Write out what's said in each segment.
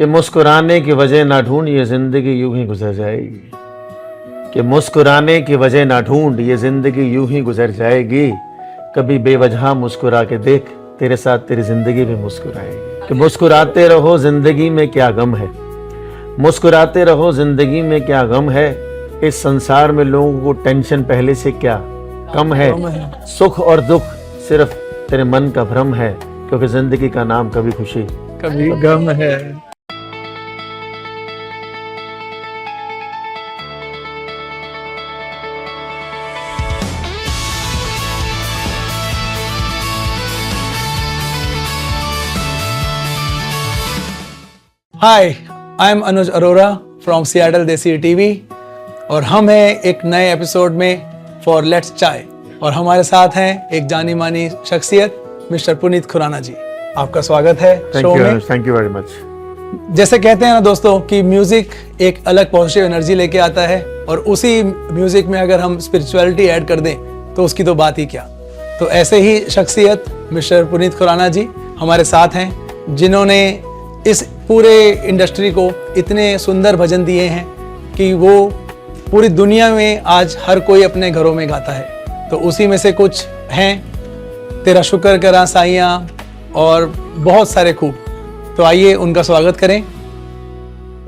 कि मुस्कुराने की वजह ना ढूंढ ये जिंदगी यूं ही गुजर जाएगी, कि मुस्कुराने की वजह ना ढूंढ ये जिंदगी यूं ही गुजर जाएगी, कभी बेवजह मुस्कुरा के देख तेरे साथ तेरी जिंदगी भी मुस्कुराएगी। कि मुस्कुराते रहो जिंदगी में क्या गम है, मुस्कुराते रहो जिंदगी में क्या गम है, इस संसार में लोगों को टेंशन पहले से क्या कम है, सुख और दुख सिर्फ तेरे मन का भ्रम है, क्योंकि जिंदगी का नाम कभी खुशी कभी गम है। Hi, I am Anuj Arora from Seattle desi TV और हम हैं एक नए एपिसोड में फॉर लेट्स चाय और हमारे साथ हैं एक जानी मानी शख्सियत मिस्टर पुनीत खुराना जी। आपका स्वागत है शो में। Thank you very much. जैसे कहते हैं ना दोस्तों कि म्यूजिक एक अलग पॉजिटिव एनर्जी लेके आता है और उसी म्यूजिक में अगर हम स्पिरिचुअलिटी ऐड कर दें तो उसकी तो बात ही क्या। तो ऐसे ही शख्सियत मिस्टर पुनीत खुराना जी हमारे साथ हैं, जिन्होंने इस पूरे इंडस्ट्री को इतने सुंदर भजन दिए हैं कि वो पूरी दुनिया में आज हर कोई अपने घरों में गाता है। तो उसी में से कुछ हैं तेरा शुक्र करा साइयां और बहुत सारे खूब। तो आइए उनका स्वागत करें।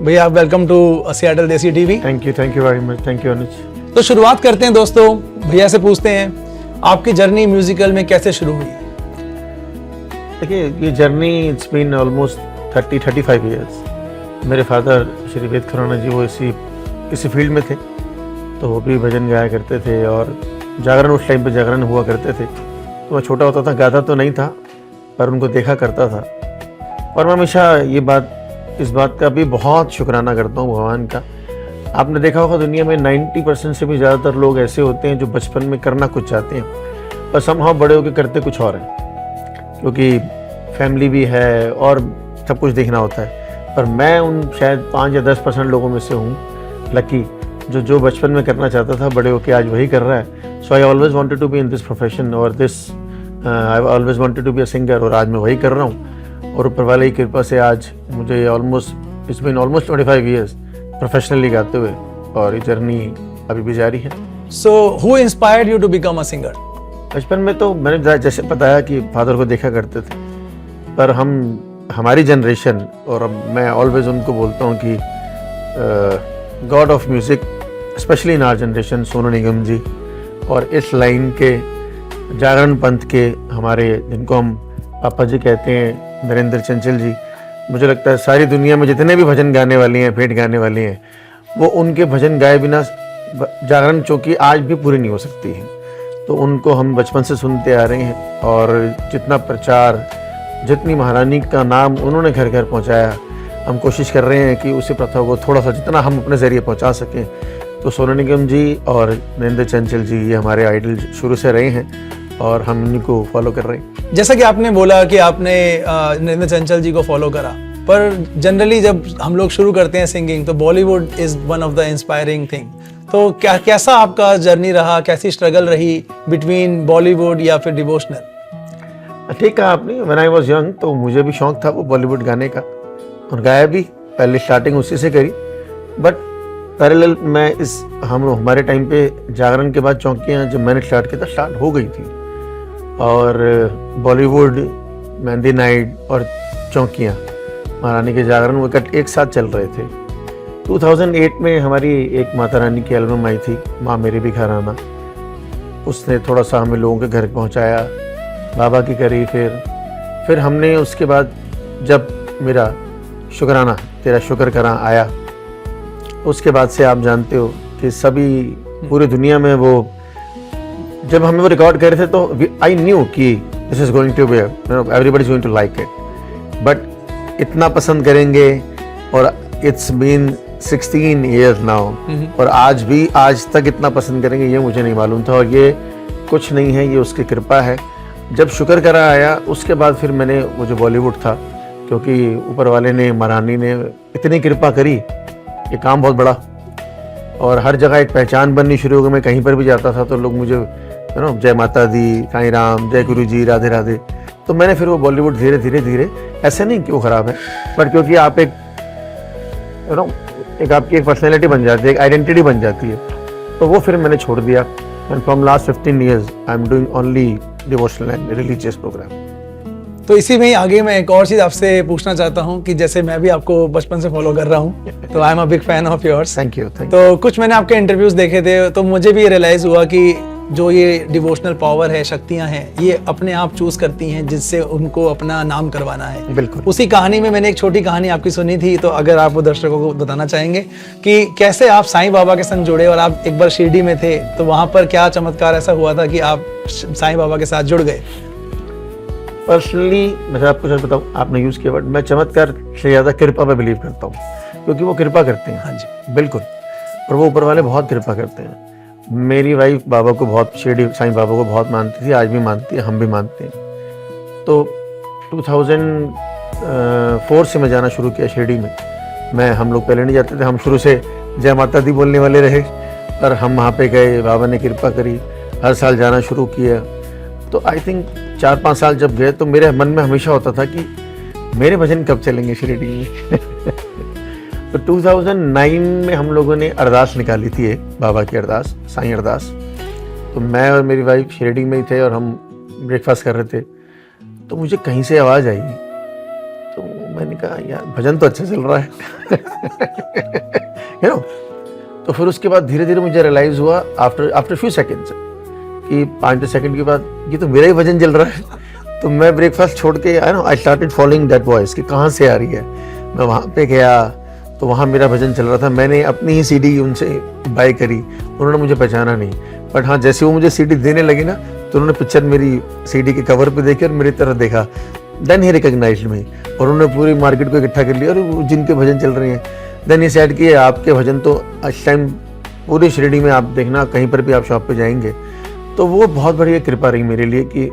भैया welcome to Seattle desi TV. Thank you very much. Thank you Anuj. तो शुरुआत करते हैं दोस्तों, भैया से पूछते हैं आपकी जर्नी म्यूजिकल में कैसे शुरू हुई। देखिए, ये journey it's been almost 35 years. मेरे फादर श्री वेद खुराना जी वो इसी फील्ड में थे, तो वो भी भजन गाया करते थे और जागरण उस टाइम पे जागरण हुआ करते थे। तो मैं छोटा होता था, गाता तो नहीं था पर उनको देखा करता था। और मैं हमेशा इस बात का भी बहुत शुक्राना करता हूँ भगवान का। आपने देखा होगा दुनिया में 90% से भी ज़्यादातर लोग ऐसे होते हैं जो बचपन में करना कुछ चाहते हैं पर समहाउ बड़े होकर करते कुछ और हैं, क्योंकि फैमिली भी है और सब कुछ देखना होता है। पर मैं उन शायद 5 या 10% लोगों में से हूँ लकी, जो बचपन में करना चाहता था बड़े होके आज वही कर रहा है। So I always wanted to be in this profession और I always wanted to be a singer, और आज मैं वही कर रहा हूँ। और ऊपर वाले की कृपा से आज मुझे ऑलमोस्ट 25 ईयर्स प्रोफेशनली गाते हुए, और ये जर्नी अभी भी जारी है। So who inspired you to become a singer? बचपन में तो मैंने जैसे बताया कि फादर को देखा करते थे, पर हमारी जनरेशन, और मैं ऑलवेज उनको बोलता हूँ कि god of music specially in our generation Sonu Nigam ji, और इस लाइन के जागरण पंथ के हमारे जिनको हम पापा जी कहते हैं नरेंद्र चंचल जी। मुझे लगता है सारी दुनिया में जितने भी भजन गाने वाली हैं, भेंट गाने वाली हैं, वो उनके भजन गाए बिना जागरण चौकी आज भी पूरी नहीं हो सकती है। तो उनको हम बचपन से सुनते आ रहे हैं और जितना प्रचार, जितनी महारानी का नाम उन्होंने घर घर पहुंचाया, हम कोशिश कर रहे हैं कि उसी प्रथा को थोड़ा सा जितना हम अपने ज़रिए पहुंचा सकें। तो सोनू निगम जी और नरेंद्र चंचल जी ये हमारे आइडल शुरू से रहे हैं और हम उन्हीं को फॉलो कर रहे हैं। जैसा कि आपने बोला कि आपने नरेंद्र चंचल जी को फॉलो करा, पर जनरली जब हम लोग शुरू करते हैं सिंगिंग तो Bollywood is one of the inspiring thing. तो कैसा आपका जर्नी रहा, कैसी स्ट्रगल रही बिटवीन बॉलीवुड या फिर डिवोशनल? ठीक कहा आपने। व्हेन आई वाज यंग तो मुझे भी शौक था वो बॉलीवुड गाने का, और गाया भी। पहले स्टार्टिंग उसी से करी, बट पैरेलल मैं हमारे टाइम पे जागरण के बाद चौकियाँ जब मैंने स्टार्ट किया था स्टार्ट हो गई थी, और बॉलीवुड, मेहंदी नाइट और चौकियाँ महारानी के जागरण वो एक साथ चल रहे थे। 2008 में हमारी एक माता रानी की एल्बम आई थी, माँ मेरे भी घर आना। उसने थोड़ा सा हमें लोगों के घर पहुँचाया, बाबा की करी। फिर हमने उसके बाद जब मेरा शुक्राना तेरा शुक्र करा आया, उसके बाद से आप जानते हो कि सभी पूरी दुनिया में वो जब हमें वो रिकॉर्ड कर रहे थे तो आई न्यू कि this is going to be everybody is going to like it, but इतना पसंद करेंगे। और इट्स बीन 16 ईयर्स नाउ, और आज तक इतना पसंद करेंगे ये मुझे नहीं मालूम था, और ये कुछ नहीं है, ये उसकी कृपा है। जब शुक्र करा आया उसके बाद फिर मैंने वो जो बॉलीवुड था, क्योंकि ऊपर वाले ने, महारानी ने इतनी कृपा करी, ये काम बहुत बड़ा, और हर जगह एक पहचान बननी शुरू हो गई। मैं कहीं पर भी जाता था तो लोग मुझे जय माता दी, साईं राम, जय गुरु जी, राधे राधे। तो मैंने फिर वो बॉलीवुड धीरे धीरे ऐसे नहीं कि वो ख़राब है, बट क्योंकि आप एक यू नो एक आपकी एक पर्सनैलिटी बन जाती है, एक आइडेंटिटी बन जाती है। तो वो फिर मैंने छोड़ दिया and from last 15 years I am doing only devotional and religious program. तो इसी में ही आगे मैं एक और चीज़ आपसे पूछना चाहता हूँ कि जैसे मैं भी आपको बचपन से फॉलो कर रहा हूँ, तो I am a big fan of yours. Thank you. तो कुछ मैंने आपके इंटरव्यूज देखे थे, तो मुझे भी रियलाइज हुआ कि जो ये डिवोशनल पावर है, शक्तियाँ हैं, ये अपने आप चूज करती हैं जिससे उनको अपना नाम करवाना है। बिल्कुल। उसी कहानी में मैंने एक छोटी कहानी आपकी सुनी थी, तो अगर आप वो दर्शकों को बताना चाहेंगे कि कैसे आप साईं बाबा के संग जुड़े और आप एक बार शिरडी में थे, तो वहाँ पर क्या चमत्कार ऐसा हुआ था कि आप साईं बाबा के साथ जुड़ गए? पर्सनली मैं आपको सच बताऊँ, आपने यूज़ किया वर्ड, मैं चमत्कार से ज़्यादा कृपा पे बिलीव करता हूँ, क्योंकि वो कृपा करते हैं। हाँ जी, बिल्कुल। और वो ऊपर वाले बहुत कृपा करते हैं। मेरी वाइफ बाबा को बहुत, शिरडी साईं बाबा को बहुत मानती थी, आज भी मानती है, हम भी मानते हैं। तो 2004 से मैं जाना शुरू किया शिरडी में। हम लोग पहले नहीं जाते थे, हम शुरू से जय माता दी बोलने वाले रहे, पर हम वहाँ पे गए, बाबा ने कृपा करी, हर साल जाना शुरू किया। तो आई थिंक 4-5 साल जब गए तो मेरे मन में हमेशा होता था कि मेरे भजन कब चलेंगे शिरडी में। तो 2009 में हम लोगों ने अरदास निकाली थी, एक बाबा की अरदास, साईं अरदास। तो मैं और मेरी वाइफ शिरडी में ही थे और हम ब्रेकफास्ट कर रहे थे, तो मुझे कहीं से आवाज़ आई। तो मैंने कहा यार भजन तो अच्छा चल रहा है। यू नो, तो फिर उसके बाद धीरे धीरे मुझे रियलाइज़ हुआ आफ्टर फ्यू सेकेंड्स कि 5 सेकंड के बाद ये तो मेरा ही भजन चल रहा है। तो मैं ब्रेकफास्ट छोड़ के I started following that voice कि कहाँ से आ रही है। मैं वहाँ पे गया तो वहाँ मेरा भजन चल रहा था। मैंने अपनी ही सीडी उनसे बाय करी, उन्होंने मुझे पहचाना नहीं, बट हाँ जैसे वो मुझे सीडी देने लगी ना, तो उन्होंने पिक्चर मेरी सीडी के कवर पे देखी और मेरी तरफ देखा। देन ही रिकॉग्नाइज्ड मी और उन्होंने पूरी मार्केट को इकट्ठा कर लिया और जिनके भजन चल रहे हैं। देन ही सेड कि आपके भजन तो इस टाइम पूरी शिरडी में आप देखना, कहीं पर भी आप शॉप पे जाएंगे। तो वो बहुत बड़ी कृपा रही मेरे लिए कि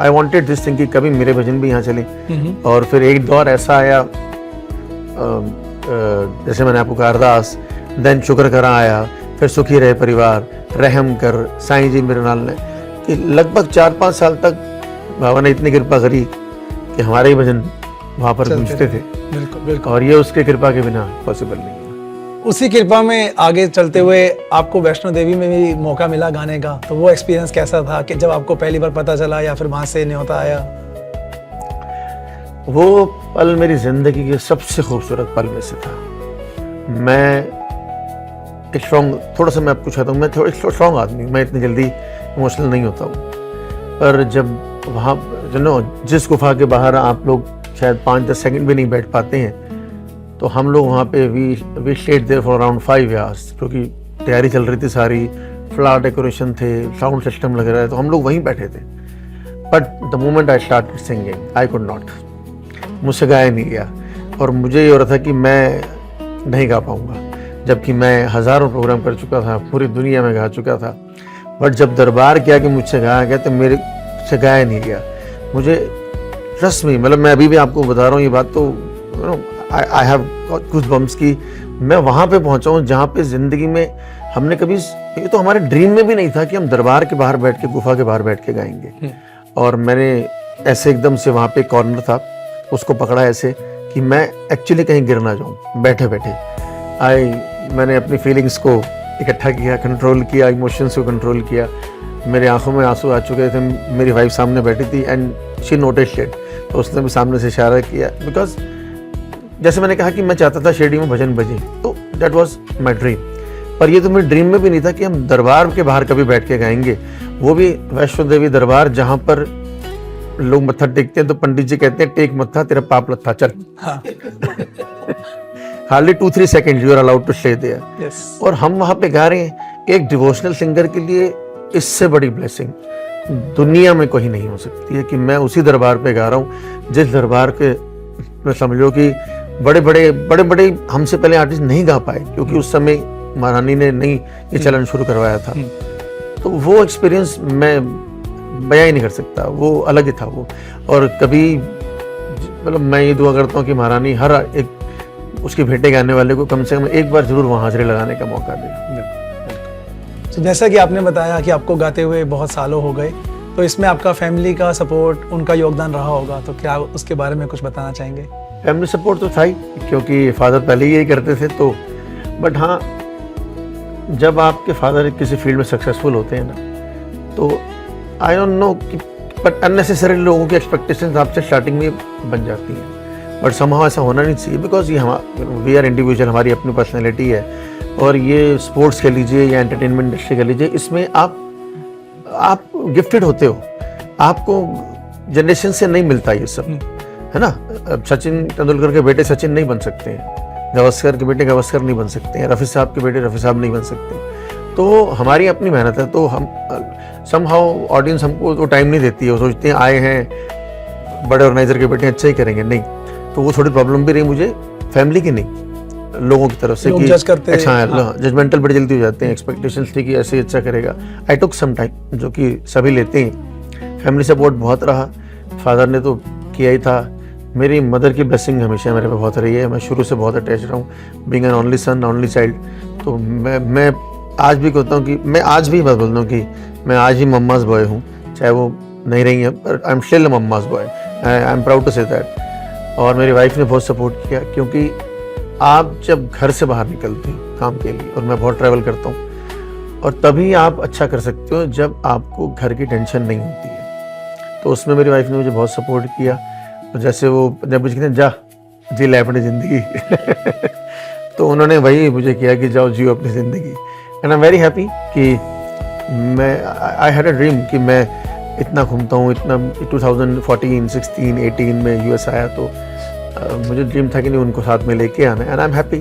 आई वॉन्टेड दिस थिंग कि कभी मेरे भजन भी यहाँ चले। और फिर एक दौर ऐसा आया, जैसे मैंने आपको कहा अरदास, देन शुक्र करा आया, फिर सुखी रहे परिवार, रहम कर, साईं जी मेरे नाल ने, कि लगभग 4-5 साल तक बाबा ने इतनी कृपा करी कि हमारे ही भजन वहाँ पर गूंजते थे। बिल्कुल बिल्कुल। और ये उसके कृपा के बिना पॉसिबल नहीं है। उसी कृपा में आगे चलते हुए आपको वैष्णो देवी में भी मौका मिला गाने का, तो वो एक्सपीरियंस कैसा था कि जब आपको पहली बार पता चला या फिर वहाँ से न्योता आया? वो पल मेरी जिंदगी के सबसे खूबसूरत पल में से था। मैं एक स्ट्रॉन्ग, थोड़ा सा मैं आपको चाहता हूँ, मैं थोड़ा स्ट्रॉन्ग आदमी, मैं इतनी जल्दी इमोशनल नहीं होता हूँ। पर जब वहाँ जिस गुफा के बाहर आप लोग शायद 5-10 सेकंड भी नहीं बैठ पाते हैं, तो हम लोग वहाँ पे we stayed there for around 5 hours, क्योंकि तैयारी चल रही थी सारी, फ्लावर डेकोरेशन थे, साउंड सिस्टम लग रहा है, तो हम लोग वहीं बैठे थे। But the moment I started singing I could not, मुझसे गाया नहीं गया और मुझे ये हो रहा था कि मैं नहीं गा पाऊँगा, जबकि मैं हज़ारों प्रोग्राम कर चुका था, पूरी दुनिया में गा चुका था। बट जब दरबार किया कि मुझसे गाया गया, तो मेरे से गाया नहीं गया। मुझे ट्रस्ट में, मतलब मैं अभी भी आपको बता रहा हूँ ये बात, तो आई हैव कुछ बम्स की मैं वहाँ पे पहुँचा हूँ जहाँ पे ज़िंदगी में हमने कभी, ये तो हमारे ड्रीम में भी नहीं था कि हम दरबार के बाहर बैठ के, गुफा के बाहर बैठ के गाएंगे। और मैंने ऐसे एकदम से वहाँ पे कॉर्नर था, उसको पकड़ा ऐसे कि मैं एक्चुअली कहीं गिर ना जाऊँ बैठे बैठे। मैंने अपनी फीलिंग्स को इकट्ठा किया, कंट्रोल किया, इमोशंस को कंट्रोल किया। मेरे आंखों में आंसू आ चुके थे, मेरी वाइफ सामने बैठी थी एंड शी नोटिस्ड इट, तो उसने भी सामने से इशारा किया, बिकॉज जैसे मैंने कहा कि मैं चाहता था शिरडी में भजन बजे, तो दैट वाज माय ड्रीम। पर ये तो मेरे ड्रीम में भी नहीं था कि हम दरबार के बाहर कभी बैठ के गाएंगे, वो भी वैष्णो देवी दरबार, जहाँ पर लोग मत्था टेकते हैं तो पंडित जी कहते हैं टेक मत्था, तेरा पाप लत्था, चल। Hardly 2-3 second you are allowed to stay there. और हम वहाँ पे गा रहे हैं। एक डिवोशनल सिंगर के लिए इससे बड़ी ब्लेसिंग दुनिया में कोई नहीं हो सकती है कि मैं उसी दरबार पे गा रहा हूँ जिस दरबार के, मैं समझो कि बड़े बड़े हमसे पहले आर्टिस्ट नहीं गा पाए, क्योंकि उस समय महारानी ने नहीं ये चलन शुरू करवाया था। तो वो एक्सपीरियंस मैं बयां ही नहीं कर सकता, वो अलग ही था वो। और कभी मतलब मैं ये दुआ करता हूँ कि महारानी हर एक उसकी भेंटे गाने वाले को कम से कम एक बार जरूर वहाँ हाजिरी लगाने का मौका दे। तो जैसा कि आपने बताया कि आपको गाते हुए बहुत सालों हो गए, तो इसमें आपका फैमिली का सपोर्ट, उनका योगदान रहा होगा, तो क्या उसके बारे में कुछ बताना चाहेंगे? फैमिली सपोर्ट तो था ही, क्योंकि फादर पहले ही यही करते थे। तो बट हाँ, जब आपके फादर किसी फील्ड में सक्सेसफुल होते हैं ना, तो आई डोंट नो कि बट अननेसेसरी लोगों की एक्सपेक्टेशंस आपसे स्टार्टिंग में बन जाती हैं। बट समहाउ ऐसा होना नहीं चाहिए, बिकॉज ये वी आर इंडिविजुअल, हमारी अपनी पर्सनैलिटी है। और ये स्पोर्ट्स कह लीजिए या एंटरटेनमेंट इंडस्ट्री कह लीजिए, इसमें आप गिफ्टेड होते हो, आपको जनरेशन से नहीं मिलता ये सब, है ना। अब सचिन तेंदुलकर के बेटे सचिन नहीं बन सकते हैं, गावस्कर के बेटे गावस्कर नहीं बन सकते हैं, रफ़ी साहब के बेटे रफ़ी साहब नहीं बन सकते। तो हमारी अपनी मेहनत है। तो हम समहाउ ऑडियंस हमको तो टाइम नहीं देती है, वो सोचते हैं आए हैं बड़े ऑर्गेनाइजर के बेटे अच्छा ही करेंगे, नहीं। तो वो थोड़ी प्रॉब्लम भी रही मुझे, फैमिली की नहीं, लोगों की तरफ से कि जजमेंटल बड़ी जल्दी हो जाते हैं, एक्सपेक्टेशंस थी कि ऐसे अच्छा करेगा। आई टुक सम टाइम, जो कि सभी लेते हैं। फैमिली सपोर्ट बहुत रहा, फादर ने तो किया ही था। मेरी मदर की ब्लेसिंग हमेशा मेरे पे बहुत रही है, मैं शुरू से बहुत अटैच रहा हूँ, being an only son, only child. तो मैं आज भी कहता हूँ कि मैं आज भी बात बोलता हूँ कि मैं आज ही मम्माज बॉय हूँ, चाहे वो नहीं रही है, but I am still a mamma's boy, I am proud to say that. और मेरी वाइफ ने बहुत सपोर्ट किया, क्योंकि आप जब घर से बाहर निकलते हैं काम के लिए, और मैं बहुत ट्रैवल करता हूँ, और तभी आप अच्छा कर सकते हो जब आपको घर की टेंशन नहीं होती है। तो उसमें मेरी वाइफ ने मुझे बहुत सपोर्ट किया। और जैसे वो जब मुझे कहते हैं जा जी ले अपनी ज़िंदगी तो उन्होंने वही मुझे किया कि जाओ जियो अपनी ज़िंदगी। And I am very happy कि मैं आई हैड अ ड्रीम कि मैं इतना घूमता हूँ, इतना 2014, 16, 18 में यूएस आया। तो मुझे ड्रीम था कि नहीं उनको साथ में लेके आना। And I am happy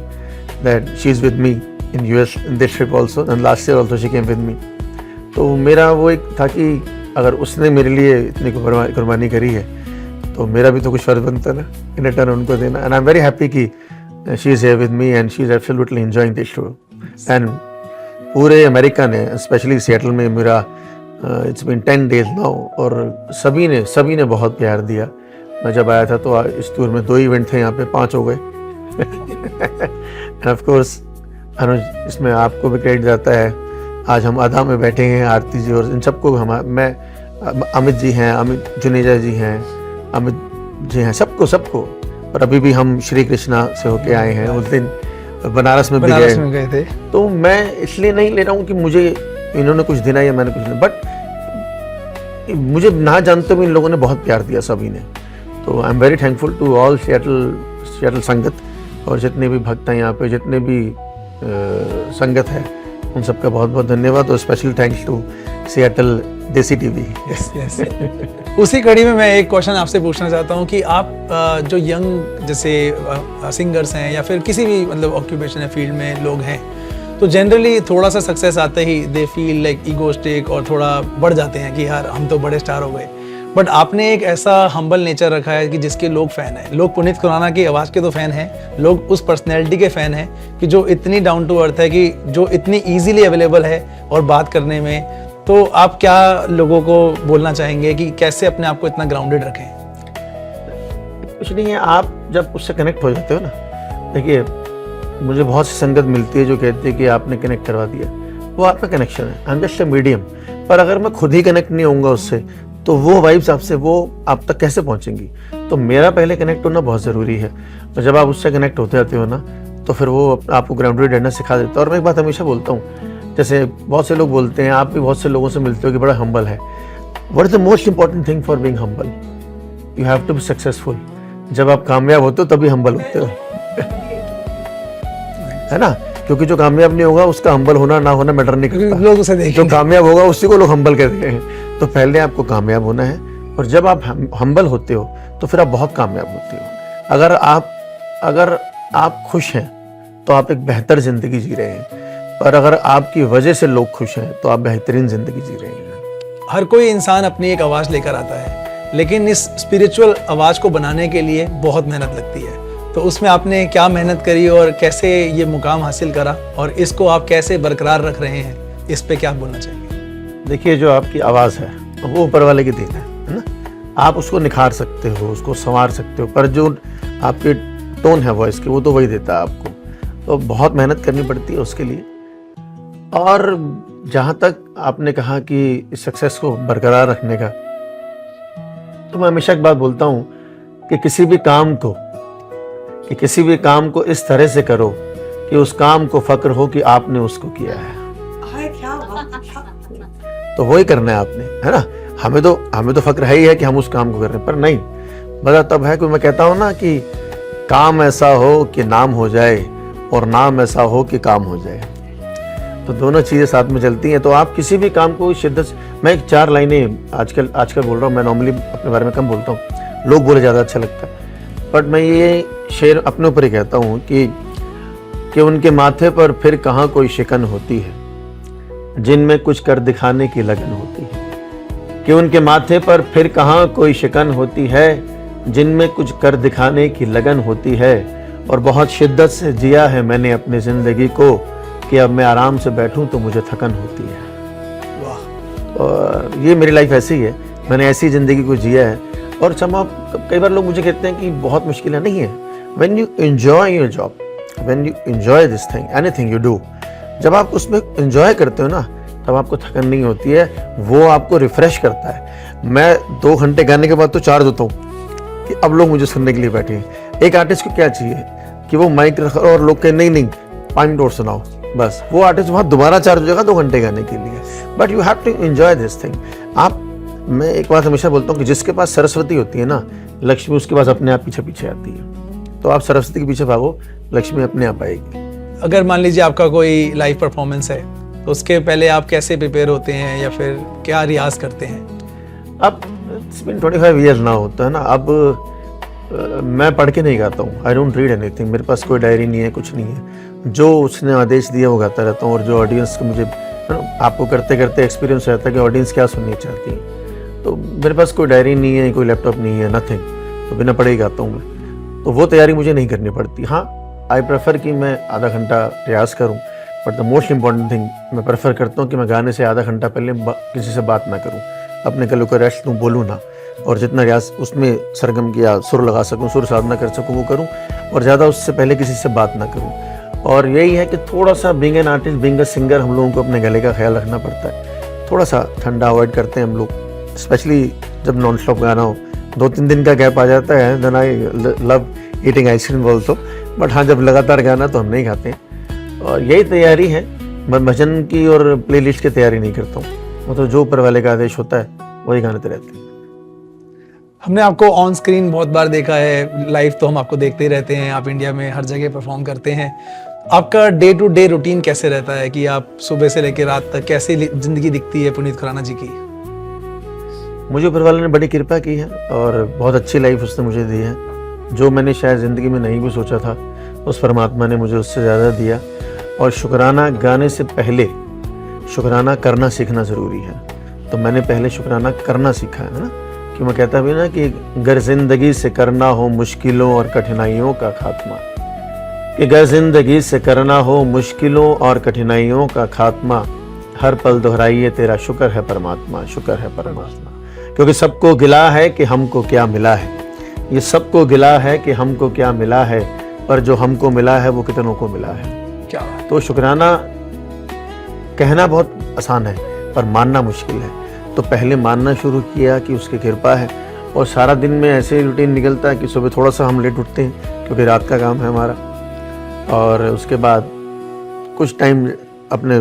that she is with me in US in this trip also, and last year also she came with me. तो मेरा वो एक था कि अगर उसने मेरे लिए इतनी कुर्बानी करी है, तो मेरा भी तो कुछ फर्ज बनता है ना इन रिटर्न उनको देना। And I am very happy कि she is here with me and she is absolutely enjoying this show. And पूरे अमेरिका ने, स्पेशली सिएटल में, मेरा इट्स बीन 10 डेज नाउ, और सभी ने बहुत प्यार दिया। मैं जब आया था तो इस टूर में 2 इवेंट थे, यहाँ पे 5 हो गए। एंड ऑफ कोर्स अनुज, इसमें आपको भी क्रेडिट जाता है। आज हम आधा में बैठे हैं, आरती जी और इन सबको मैं अमित जी हैं, अमित जुनेजा जी हैं, अमित जी हैं, सबको। और अभी भी हम श्री कृष्णा से होके आए हैं, उस दिन बनारस में भी गए थे। तो मैं इसलिए नहीं ले रहा हूँ कि मुझे इन्होंने कुछ देना या मैंने कुछ देना, बट मुझे ना जानते हुए इन लोगों ने बहुत प्यार दिया सभी ने। तो I am very thankful to all Seattle sangat, और जितने भी भक्त हैं यहाँ पे, जितने भी संगत है, उन सबका बहुत बहुत धन्यवाद। और स्पेशल थैंक्स टू सिएटल देसी टीवी। yes. उसी कड़ी में मैं एक क्वेश्चन आपसे पूछना चाहता हूँ कि आप जो यंग जैसे सिंगर्स हैं या फिर किसी भी मतलब ऑक्यूपेशन या फील्ड में लोग हैं, तो जनरली थोड़ा सा सक्सेस आते ही दे फील लाइक ईगोस्टिक और थोड़ा बढ़ जाते हैं कि यार हम तो बड़े स्टार हो गए। बट आपने एक ऐसा हम्बल नेचर रखा है कि जिसके लोग फ़ैन हैं। लोग पुनीत खुराना की आवाज़ के तो फ़ैन हैं, लोग उस पर्सनैलिटी के फ़ैन हैं कि जो इतनी डाउन टू अर्थ है, कि जो इतनी ईजीली अवेलेबल है और बात करने में। तो आप क्या लोगों को बोलना चाहेंगे कि कैसे अपने आप को इतना ग्राउंडेड रखें? कुछ नहीं है, आप जब उससे कनेक्ट हो जाते हो ना, देखिए मुझे बहुत सी संगत मिलती है जो कहती है कि आपने कनेक्ट करवा दिया, वो आपका कनेक्शन है, I am just a medium. पर अगर मैं खुद ही कनेक्ट नहीं होऊंगा उससे, तो वो वाइब्स आपसे वो आप तक कैसे पहुंचेंगी? तो मेरा पहले कनेक्ट होना बहुत ज़रूरी है। और जब आप उससे कनेक्ट होते जाते हो ना, तो फिर वो आपको ग्राउंडेड रहना सिखा देता है। और मैं एक बात हमेशा बोलता हूँ, जैसे बहुत से लोग बोलते हैं, आप भी बहुत से लोगों से मिलते हो कि बड़ा हम्बल है। What is the most important thing for being humble? You have to be successful. जब आप कामयाब होते हो तभी हम्बल होते हो, है ना? क्योंकि जो कामयाब नहीं होगा उसका हम्बल होना ना होना मैटर नहीं करता। लोग उसे देखेंगे, जो कामयाब होगा उसी को लोग हम्बल कहते हैं। तो पहले आपको कामयाब होना है, और जब आप हम्बल होते हो तो फिर आप बहुत कामयाब होते हो। अगर आप खुश हैं तो आप एक बेहतर जिंदगी जी रहे हैं, और अगर आपकी वजह से लोग खुश हैं तो आप बेहतरीन जिंदगी जी रहे हैं। हर कोई इंसान अपनी एक आवाज़ लेकर आता है, लेकिन इस स्पिरिचुअल आवाज़ को बनाने के लिए बहुत मेहनत लगती है। तो उसमें आपने क्या मेहनत करी और कैसे ये मुकाम हासिल करा, और इसको आप कैसे बरकरार रख रहे हैं, इस पे क्या बोलना चाहिए? देखिए, जो आपकी आवाज़ है वो ऊपर वाले की देन है ना। आप उसको निखार सकते हो, उसको संवार सकते हो, पर जो आपकी टोन है वॉइस की, वो तो वही देता है आपको। तो बहुत मेहनत करनी पड़ती है उसके लिए। और जहाँ तक आपने कहा कि इस सक्सेस को बरकरार रखने का, तो मैं हमेशा एक बात बोलता हूँ कि किसी भी काम को कि किसी भी काम को इस तरह से करो कि उस काम को फक्र हो कि आपने उसको किया है। तो वही करना है आपने, है ना। हमें तो फक्र है ही है कि हम उस काम को कर रहे हैं, पर नहीं, मजा तब है कि मैं कहता हूं ना कि काम ऐसा हो कि नाम हो जाए और नाम ऐसा हो कि काम हो जाए। तो दोनों चीज़ें साथ में चलती हैं। तो आप किसी भी काम को शिद्दत से, मैं एक 4 लाइनें आजकल बोल रहा हूँ। मैं नॉर्मली अपने बारे में कम बोलता हूँ, लोग बोले ज़्यादा अच्छा लगता है, बट मैं ये शेर अपने ऊपर ही कहता हूँ कि उनके माथे पर फिर कहाँ कोई शिकन होती है, जिनमें कुछ कर दिखाने की लगन होती है। कि उनके माथे पर फिर कहाँ कोई शिकन होती है, जिनमें कुछ कर दिखाने की लगन होती है। और बहुत शिद्दत से जिया है मैंने अपनी ज़िंदगी को, कि अब मैं आराम से बैठूं तो मुझे थकन होती है। वाह। और ये मेरी लाइफ ऐसी है, मैंने ऐसी ज़िंदगी को जिया है। और समा कई बार लोग मुझे कहते हैं कि बहुत मुश्किल है, नहीं है। When you enjoy your job, when you enjoy this thing, anything you do, जब आप उसमें एंजॉय करते हो ना, तब आपको थकन नहीं होती है, वो आपको रिफ्रेश करता है। मैं 2 घंटे गाने के बाद तो चार्ज होता हूँ कि अब लोग मुझे सुनने के लिए बैठे हैं। एक आर्टिस्ट को क्या चाहिए कि वो माइक रख और लोग कहें नहीं 5 मिनट और सुनाओ, बस वो आर्टिस्ट वहाँ दोबारा चार्ज हो जाएगा 2 घंटे गाने के लिए। But you have to enjoy this thing. मैं एक बात हमेशा बोलता हूँ कि जिसके पास सरस्वती होती है ना, लक्ष्मी उसके पास अपने आप पीछे पीछे आती है। तो आप सरस्वती के पीछे भागो, लक्ष्मी अपने आप आएगी। अगर मान लीजिए आपका कोई लाइव परफॉर्मेंस है, तो उसके पहले आप कैसे प्रिपेयर होते हैं या फिर क्या रियाज करते हैं? अब इट्स बीन 25 ईयर्स ना होता है ना। अब मैं पढ़ के नहीं गाता हूँ, आई डोंट रीड एनीथिंग। मेरे पास कोई डायरी नहीं है, कुछ नहीं है। जो उसने आदेश दिया वो गाता रहता हूँ। और जो ऑडियंस को मुझे आपको करते करते एक्सपीरियंस रहता है कि ऑडियंस क्या सुननी चाहती है। तो मेरे पास कोई डायरी नहीं है, कोई लैपटॉप नहीं है, नथिंग। तो बिना पढ़े ही गाता हूँ मैं। तो वो तैयारी मुझे नहीं करनी पड़ती। हाँ, आई प्रेफर कि मैं आधा घंटा रियाज़ करूँ, but the most important thing मैं प्रेफर करता हूँ कि मैं गाने से आधा घंटा पहले किसी से बात ना करूँ, अपने गले को रेस्ट दूँ, बोलूँ ना। और जितना रियाज उसमें सरगम किया, सुर लगा सकूँ, सुर साधना कर सकूँ, वो करूँ। और ज़्यादा उससे पहले किसी से बात ना करूँ। और यही है कि थोड़ा सा being an artist, being a singer, हम लोगों को अपने गले का ख्याल रखना पड़ता है। थोड़ा सा ठंडा अवॉइड करते हैं हम लोग, स्पेशली जब नॉन स्टॉप गाना हो। 2-3 दिन का गैप आ जाता है, then I love eating ice cream also. But हाँ, जब लगातार गाना तो हम नहीं गाते हैं। और यही तैयारी है। मैं भजन की और प्लेलिस्ट की तैयारी नहीं करता हूँ। वो तो जो ऊपर वाले का आदेश होता है वही गाने रहते हैं। हमने आपको ऑन स्क्रीन बहुत बार देखा है, लाइव तो हम आपको देखते ही रहते हैं, आप इंडिया में हर जगह परफॉर्म करते हैं। आपका डे टू डे रूटीन कैसे रहता है कि आप सुबह से लेकर रात तक कैसी जिंदगी दिखती है पुनीत खुराना जी की? मुझे ऊपर वाले ने बड़ी कृपा की है और बहुत अच्छी लाइफ उसने मुझे दी है। जो मैंने शायद ज़िंदगी में नहीं भी सोचा था, उस परमात्मा ने मुझे उससे ज़्यादा दिया। और शुक्राना गाने से पहले शुक्राना करना सीखना ज़रूरी है। तो मैंने पहले शुक्राना करना सीखा है ना, कि मैं कहता भी ना कि गर ज़िंदगी से करना हो मुश्किलों और कठिनाइयों का खात्मा, कि गर ज़िंदगी से करना हो मुश्किलों और कठिनाइयों का खात्मा, हर पल दोहराइए तेरा शुक्र है परमात्मा, शुक्र है परमात्मा। क्योंकि सबको गिला है कि हमको क्या मिला है, ये सबको गिला है कि हमको क्या मिला है, पर जो हमको मिला है वो कितनों को मिला है। क्या तो शुक्राना कहना बहुत आसान है, पर मानना मुश्किल है। तो पहले मानना शुरू किया कि उसकी कृपा है। और सारा दिन में ऐसे रूटीन निकलता है कि सुबह थोड़ा सा हम लेट उठते हैं क्योंकि रात का काम है हमारा। और उसके बाद कुछ टाइम अपने,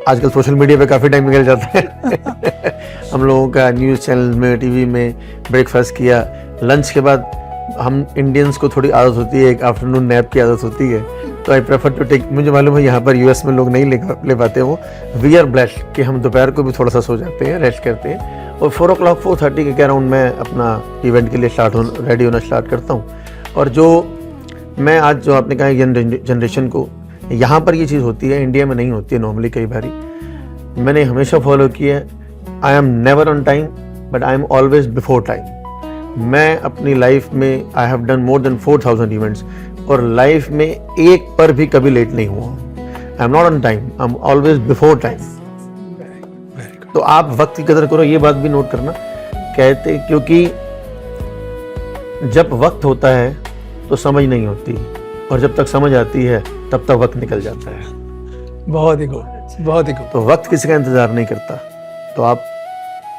आजकल सोशल मीडिया पे काफ़ी टाइम निकल जाता है हम लोगों का न्यूज़ चैनल में, टीवी में ब्रेकफास्ट किया। लंच के बाद हम इंडियंस को थोड़ी आदत होती है, एक आफ्टरनून नैप की आदत होती है। तो आई प्रेफर टू टेक, मुझे मालूम है यहाँ पर यूएस में लोग नहीं ले पाते वो, वी आर ब्लेस्ड कि हम दोपहर को भी थोड़ा सा सो जाते हैं, रेस्ट करते हैं। और 4 o'clock 4:30 के अराउंड मैं अपना इवेंट के लिए रेडी होना स्टार्ट करता हूँ। और जो मैं आज जो आपने कहा जनरेशन को, यहाँ पर ये चीज़ होती है, इंडिया में नहीं होती है नॉर्मली। कई बारी मैंने हमेशा फॉलो किया है, I am never on time but I am always before time. मैं अपनी लाइफ में I have done more than 4000 events और लाइफ में एक पर भी कभी लेट नहीं हुआ। I am not on time, I am always before time. तो आप वक्त की कदर करो, ये बात भी नोट करना कहते, क्योंकि जब वक्त होता है तो समझ नहीं होती, और जब तक समझ आती है तब तक वक्त निकल जाता है। बहुत ही खूब, बहुत ही खूब। तो वक्त किसी का इंतजार नहीं करता, तो आप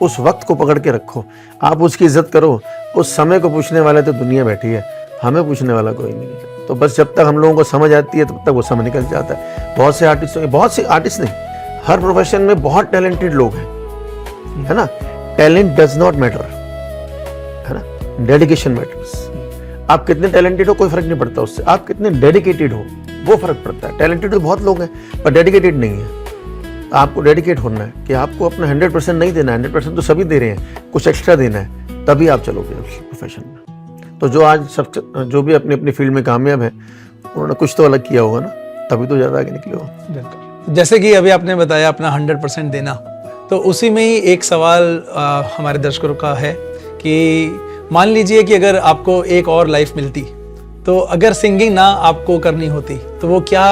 उस वक्त को पकड़ के रखो, आप उसकी इज्जत करो। उस समय को पूछने वाले तो दुनिया बैठी है, हमें पूछने वाला कोई नहीं है। तो बस जब तक हम लोगों को समझ आती है तब तक वो समय निकल जाता है। बहुत से आर्टिस्ट नहीं, हर प्रोफेशन में बहुत टैलेंटेड लोग हैं, है ना। टैलेंट डज नॉट मैटर, है ना, डेडिकेशन मैटर्स। आप कितने टैलेंटेड हो कोई फर्क नहीं पड़ता उससे, आप कितने डेडिकेटेड हो वो फर्क पड़ता है। टैलेंटेड तो बहुत लोग हैं पर डेडिकेटेड नहीं है। आपको डेडिकेट होना है कि आपको अपना 100% नहीं देना है, 100% तो सभी दे रहे हैं, कुछ एक्स्ट्रा देना है, तभी आप चलोगे उस प्रोफेशन में। तो जो आज सब जो भी अपनी अपनी फील्ड में कामयाब है उन्होंने कुछ तो अलग किया होगा ना, तभी तो ज़्यादा आगे निकले हो। जैसे कि अभी आपने बताया अपना 100% देना, तो उसी में ही एक सवाल हमारे दर्शकों का है कि मान लीजिए कि अगर आपको एक और लाइफ मिलती, तो अगर सिंगिंग ना आपको करनी होती तो वो क्या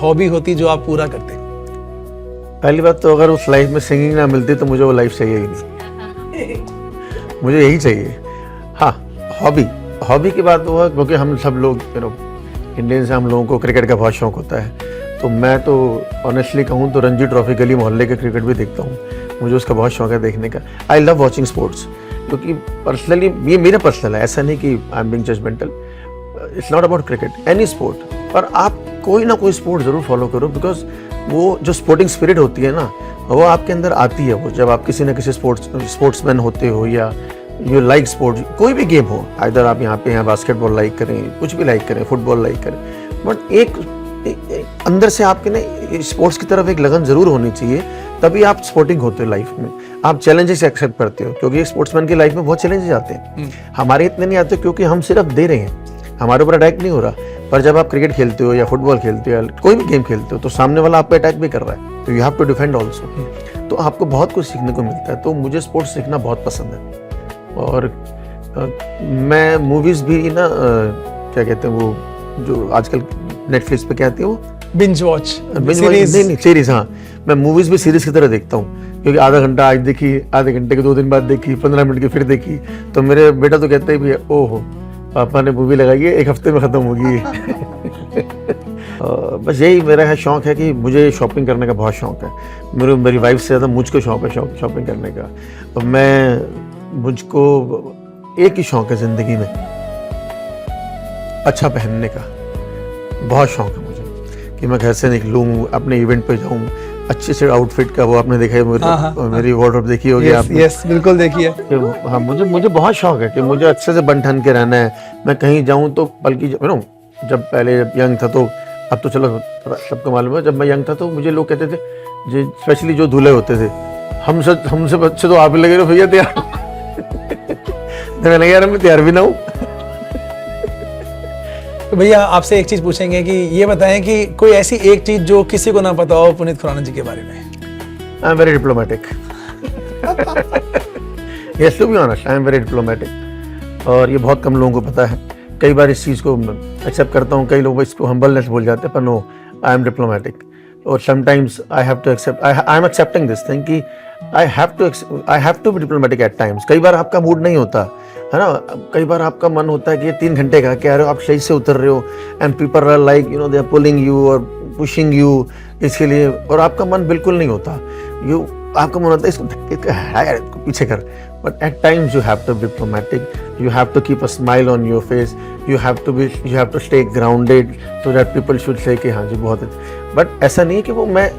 हॉबी होती जो आप पूरा करते? पहली बात तो अगर उस लाइफ में सिंगिंग ना मिलती तो मुझे वो लाइफ चाहिए ही नहीं, मुझे यही चाहिए। हाँ, हॉबी की बात वो है क्योंकि हम सब लोग इंडियंस हम लोगों को क्रिकेट का बहुत शौक होता है, तो मैं तो ऑनेस्टली कहूँ तो रणजी ट्रॉफी गली मोहल्ले के क्रिकेट भी देखता हूँ, मुझे उसका बहुत शौक है देखने का। आई लव वॉचिंग स्पोर्ट्स, क्योंकि पर्सनली ये मेरा पर्सनल है, ऐसा नहीं कि I am being judgmental, it's not about cricket, any sport. पर आप कोई ना कोई स्पोर्ट ज़रूर फॉलो करो, बिकॉज वो जो स्पोर्टिंग स्पिरिट होती है ना वो आपके अंदर आती है। वो जब आप किसी न किसी स्पोर्ट्समैन होते हो या यू लाइक स्पोर्ट्स, कोई भी गेम हो, आइदर आप यहाँ पे हैं बास्केटबॉल लाइक करें, कुछ भी लाइक करें, फुटबॉल लाइक करें, बट एक अंदर से आपके ना स्पोर्ट्स की तरफ एक लगन जरूर होनी चाहिए, तभी आप स्पोर्टिंग होते हो लाइफ में। आप चैलेंजेस एक्सेप्ट करते हो, क्योंकि स्पोर्ट्समैन की लाइफ में बहुत चैलेंजेस आते हैं, हमारे इतने नहीं आते क्योंकि हम सिर्फ दे रहे हैं, हमारे ऊपर अटैक नहीं हो रहा। पर जब आप क्रिकेट खेलते हो या फुटबॉल खेलते हो या कोई भी गेम खेलते हो तो सामने वाला आप पे अटैक भी कर रहा है, तो you have to defend also, तो आपको बहुत कुछ सीखने को मिलता है। तो मुझे स्पोर्ट्स सीखना बहुत पसंद है। और मैं मूवीज़ भी ना क्या कहते हैं वो जो आजकल नेटफ्लिक्स पे क्या आती है वो बिंज वॉच नहीं सीरीज। हाँ, मैं मूवीज़ भी सीरीज की तरह देखता हूँ, क्योंकि आधा घंटा आज देखी, आधे घंटे के 2 दिन बाद देखी, 15 मिनट की फिर देखी, तो मेरे बेटा तो कहता है भी ओहो पापा ने मूवी लगाई है, 1 हफ्ते में ख़त्म होगी। बस यही मेरा है शौक़ है कि मुझे शॉपिंग करने का बहुत शौक़ है। मेरी वाइफ से ज़्यादा मुझको शौक़ है शॉपिंग करने का। और मुझको एक ही शौक़ है ज़िंदगी में, अच्छा पहनने का बहुत शौक़ है मुझे, कि मैं घर से निकलूँ, अपने इवेंट पे जाऊँ, अच्छे से आउटफिट का वो आपने देखा है, मेरी वार्डरोब देखी होगी आपने? यस, बिल्कुल देखी है। हाँ, मुझे बहुत शौक है कि मुझे अच्छे से बन ठन के रहना है। मैं कहीं जाऊँ तो बल्कि जब पहले यंग था, तो अब तो चलो सबको मालूम है, जब मैं यंग था तो मुझे लोग कहते थे, जो स्पेशली जो दूल्हे होते थे, हमसे अच्छे तो आप ही लगे रहो भैया तैयार। मैंने यार मैं तैयार भी ना हूँ। तो भैया आपसे एक चीज पूछेंगे कि ये बताएं कि कोई ऐसी एक चीज जो किसी को ना पता हो पुनीत खुराना जी के बारे में। I am very diplomatic. Yes, to be honest, I am very diplomatic, और ये बहुत कम लोगों को पता है। कई बार इस चीज़ को एक्सेप्ट करता हूँ, कई लोग इसको हम्बलनेस बोल जाते हैं, पर नो, आई एम डिप्लोमेटिक। और sometimes I have to accept, I am accepting this thing कि I have to be diplomatic at times. कई बार आपका मूड नहीं होता है ना, कई बार आपका मन होता है कि ये 3 घंटे का कह रहे हो, आप सही से उतर रहे हो, and people are like they are pulling you और पुशिंग यू इसके लिए, और आपका मन बिल्कुल नहीं होता, आपका मन होता है इसको पीछे कर। But at times you have to be diplomatic, you have to keep a smile on your face, you have to stay grounded so that people should say कि हाँ जी बहुत अच्छे। बट ऐसा नहीं है कि वो मैं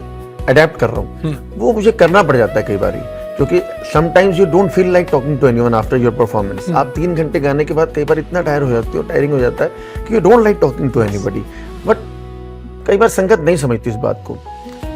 अडेप्ट कर रहा हूँ, वो मुझे करना पड़ जाता है कई बार, क्योंकि sometimes you don't feel like talking to anyone after your performance. आप 3 घंटे गाने के बाद कई बार इतना टायरिंग हो जाता है कि you don't like talking to anybody. But कई बार संगत नहीं समझती इस बात को,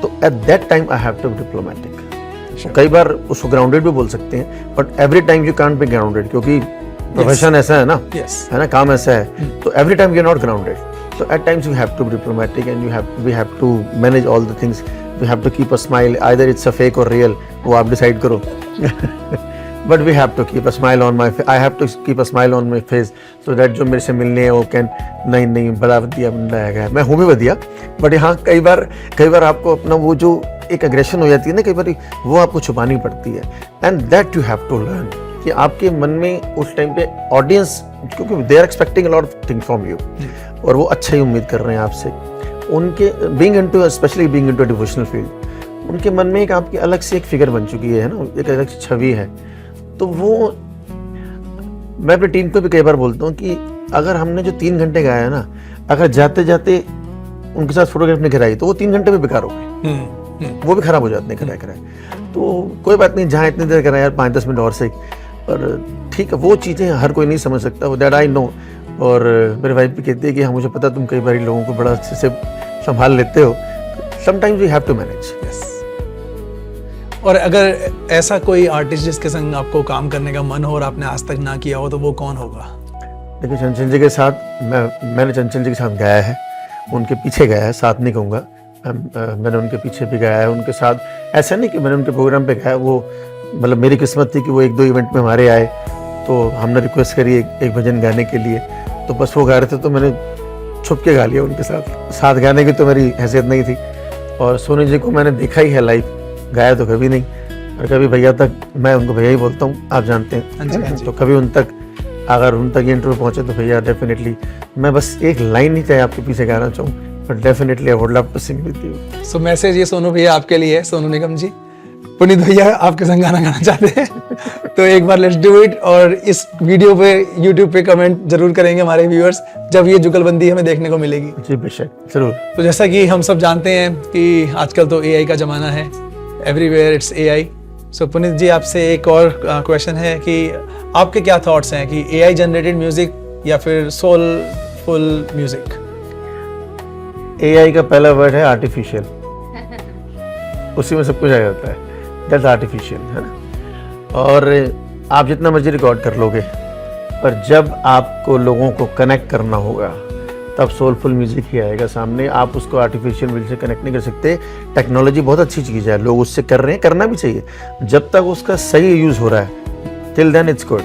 तो at that time I have to be diplomatic. कई बार उसको ग्राउंडेड भी बोल सकते हैं, but every time you can't be grounded, क्योंकि प्रोफेशन ऐसा है ना, है ना, काम ऐसा है, तो every time you are not grounded. So at times you have to be diplomatic, and we have to manage all the things. We have to keep a smile. Either it's a fake or real. वो आप decide करो. But we have to keep a smile on my face. I have to keep a smile on my face so that जो मेरे से मिलने हैं वो can नहीं बड़ा वधिया बंदा है, मैं हूँ भी वधिया, but हाँ कई बार आपको अपना वो जो एक aggression हो जाती है ना, कई बार वो आपको छुपानी पड़ती है, and that you have to learn कि आपके मन में उस टाइम पे ऑडियंस, क्योंकि they are expecting a lot of things from you, और वो अच्छा ही उम्मीद कर रहे हैं आपसे, उनके specially being into devotional field, उनके मन में एक आपकी अलग से एक फिगर बन चुकी है ना, एक अलग से छवि है। तो वो मैं अपनी टीम को भी कई बार बोलता हूँ कि अगर हमने जो 3 घंटे गाया है ना, अगर जाते जाते उनके साथ फोटोग्राफ नहीं कराई तो वो 3 घंटे में बेकार हो गए, वो भी खराब हो जाते हैं कराए। तो कोई बात नहीं, जहाँ इतनी देर कराए यार 5-10 मिनट और से, पर ठीक है वो चीज़ें हर कोई नहीं समझ सकता, वो दैट आई नो। और मेरी वाइफ भी कहती है कि हाँ मुझे पता तुम कई बार लोगों को बड़ा अच्छे से संभाल लेते हो, sometimes we have to manage. और अगर ऐसा कोई आर्टिस्ट जिसके संग आपको काम करने का मन हो और आपने आज तक ना किया हो तो वो कौन होगा? देखिए चंचल जी के साथ मैंने चंचल जी के साथ गाया है, उनके पीछे गाया है, साथ नहीं कहूँगा, मैंने उनके पीछे भी गाया है उनके साथ। ऐसा नहीं कि मैंने उनके प्रोग्राम पे गाया, वो मतलब मेरी किस्मत थी कि वो 1-2 इवेंट में हमारे आए, तो हमने रिक्वेस्ट करी एक भजन गाने के लिए, तो बस वो गा रहे थे तो मैंने छुप के गा लिया उनके साथ गाने की तो मेरी हैसियत नहीं थी। और सोनू जी को मैंने देखा ही है लाइव, गाया तो कभी नहीं, और कभी भैया तक, मैं उनको भैया ही बोलता हूँ, आप जानते हैं, तो कभी उन तक अगर उन तक इंटरव्यू पहुँचे तो भैया डेफिनेटली, मैं बस एक लाइन ही चाहे आपके पीछे गाना चाहूँ, but definitely I would love to sing with you. So message ये सोनू भैया आपके लिए है, सोनू निगम जी, पुनीत भैया आपके संग गाना गाना चाहते हैं तो एक बार लेट्स डू इट। और इस वीडियो पे यूट्यूब पे कमेंट जरूर करेंगे हमारे व्यूअर्स जब ये जुगलबंदी हमें देखने को मिलेगी। जी बेशक, जरूर। तो जैसा कि हम सब जानते हैं कि आजकल तो एआई का ज़माना है, एवरीवेयर इट्स एआई। सो पुनीत जी आपसे एक और क्वेश्चन है कि आपके क्या थॉट्स हैं कि एआई जनरेटेड म्यूजिक या फिर सोलफुल म्यूजिक? एआई का पहला वर्ड है आर्टिफिशियल, उसी में सब कुछ आ जाता है, दैट्स आर्टिफिशियल, है ना। और आप जितना मर्जी रिकॉर्ड कर लोगे, पर जब आपको लोगों को कनेक्ट करना होगा तब सोलफुल म्यूजिक ही आएगा सामने। आप उसको आर्टिफिशियल म्यूजिक से कनेक्ट नहीं कर सकते। टेक्नोलॉजी बहुत अच्छी चीज़ है, लोग उससे कर रहे हैं, करना भी चाहिए, जब तक उसका सही यूज़ हो रहा है टिल देन इट्स गुड।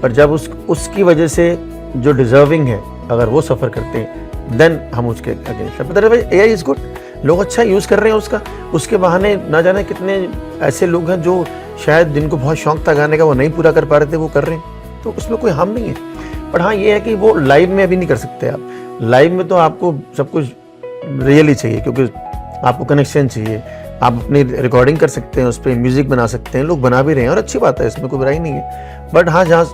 पर जब उसकी वजह से जो डिजर्विंग है अगर वो सफ़र करते हैं देन हम उसके अगेंस्ट है। पता भाई एआई इज़ गुड, लोग अच्छा यूज़ कर रहे हैं उसका, उसके बहाने ना जाने कितने ऐसे लोग हैं जो शायद जिनको बहुत शौक था गाने का वो नहीं पूरा कर पा रहे थे, वो कर रहे हैं, तो उसमें कोई हार्म नहीं है। पर हाँ ये है कि वो लाइव में अभी नहीं कर सकते आप, लाइव में तो आपको सब कुछ रियली चाहिए, क्योंकि आपको कनेक्शन चाहिए, आप अपनी रिकॉर्डिंग कर सकते हैं, उस पर म्यूज़िक बना सकते हैं, लोग बना भी रहे हैं और अच्छी बात है, इसमें कोई बुराई नहीं है। बट हाँ जहाँ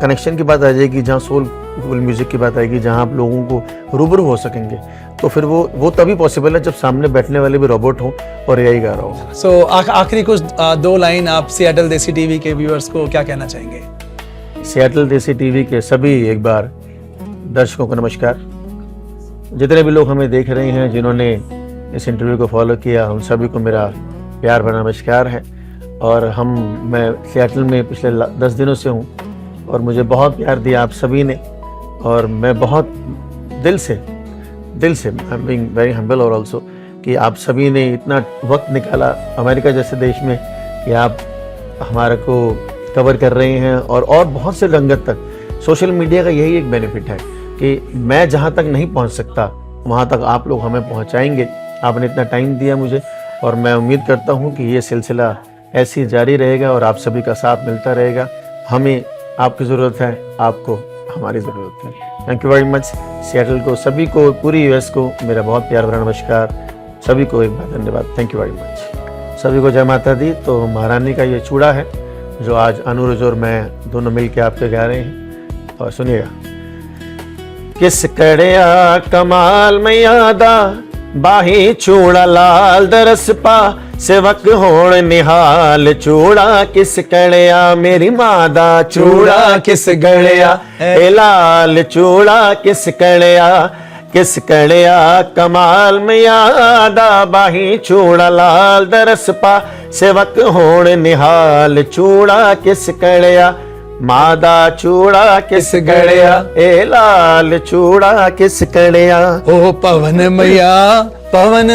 कनेक्शन की बात आ जाएगी, जहाँ सोलफुल म्यूज़िक की बात आएगी, जहाँ आप लोगों को रूबरू हो सकेंगे, तो फिर वो तभी पॉसिबल है जब सामने बैठने वाले भी रोबोट हो और एआई गा रहा हो। सो आखिरी कुछ 2 लाइन आप सियाटल देसी टीवी के व्यूअर्स को क्या कहना चाहेंगे? सियाटल देसी टीवी के सभी एक बार दर्शकों को नमस्कार। जितने भी लोग हमें देख रहे हैं, जिन्होंने इस इंटरव्यू को फॉलो किया, उन सभी को मेरा प्यार भरा नमस्कार है। और मैं सियाटल में पिछले 10 दिनों से हूँ और मुझे बहुत प्यार दिया आप सभी ने, और मैं बहुत दिल से आई एम बीइंग वेरी हम्बल और ऑल्सो कि आप सभी ने इतना वक्त निकाला अमेरिका जैसे देश में कि आप हमारे को कवर कर रहे हैं, और बहुत से रंगत तक। सोशल मीडिया का यही एक बेनिफिट है कि मैं जहाँ तक नहीं पहुँच सकता वहाँ तक आप लोग हमें पहुँचाएंगे। आपने इतना टाइम दिया मुझे, और मैं उम्मीद करता हूँ कि ये सिलसिला ऐसे ही जारी रहेगा और आप सभी का साथ मिलता रहेगा। हमें आपकी ज़रूरत है, आपको हमारी ज़रूरत है। Thank you very much. Seattle को, सभी को, पूरी यूएस को मेरा बहुत प्यार भरा नमस्कार। सभी को एक बार धन्यवाद, थैंक यू वेरी मच। सभी को जय माता दी। तो महारानी का ये चूड़ा है जो आज अनुरोज और मैं दोनों मिल के आपके गा रहे हैं, और सुनिएगा। किस कड़िया कमाल मैया दा, बाही चूड़ा लाल दरस पा, सेवक होण निहाल चूड़ा किस कड़िया, मेरी माँ दा चूड़ा किस गड़िया, ए लाल चूड़ा किस कड़िया कमाल मैया दा, बाही चूड़ा लाल दरस पा, सेवक होण निहाल चूड़ा किस कड़िया, मादा चूड़ा किस गड़िया, ए लाल चूड़ा किस कड़िया। ओ पवन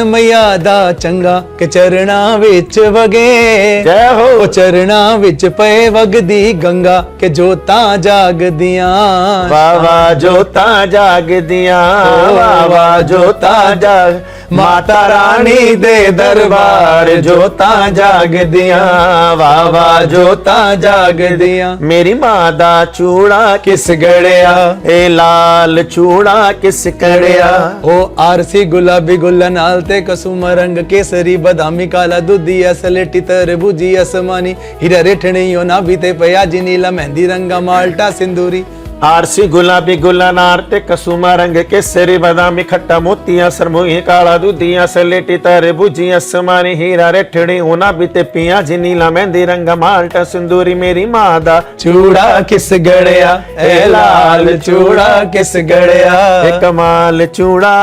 मैया दा चंगा के चरणा विच वगे, जय हो। ओ चरणा विच पए वगदी गंगा के जोतां जागदियां, वाह वाह जोतां जागदियां, वाह वाह जोतां जाग, माता रानी दे दरबार जोतां जागदियां, वाह वाह जोतां जागदियां। मेरी माँ दा चूड़ा किस गड़िया, ए लाल चूड़ा किस कड़िया। ओ आरसी गुलाबी गुल्ला नाल ते कसुम रंग केसरी बदामी काला दूधिया सलेटी तरबूजी आसमानी, हीरा रेठणी ना बीते पयाजी नीला मेहंदी रंगा माल्टा सिंदूरी, आरसी गुलाबी गुलानार ते कसुमा रंग केसरी बादामी खट्टा मोतिया सरमोही काला दूधिया सलेटी तारे बुझिया समानी हीरा रेठड़ी होना बीते पिया जी नीला मेहंदी रंग माल्टा सिंदूरी मेरी मादा चूड़ा किस गड़िया ए लाल चूड़ा किस गड़िया ए कमाल चूड़ा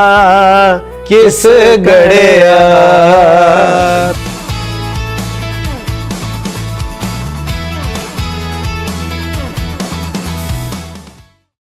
किस गड़िया।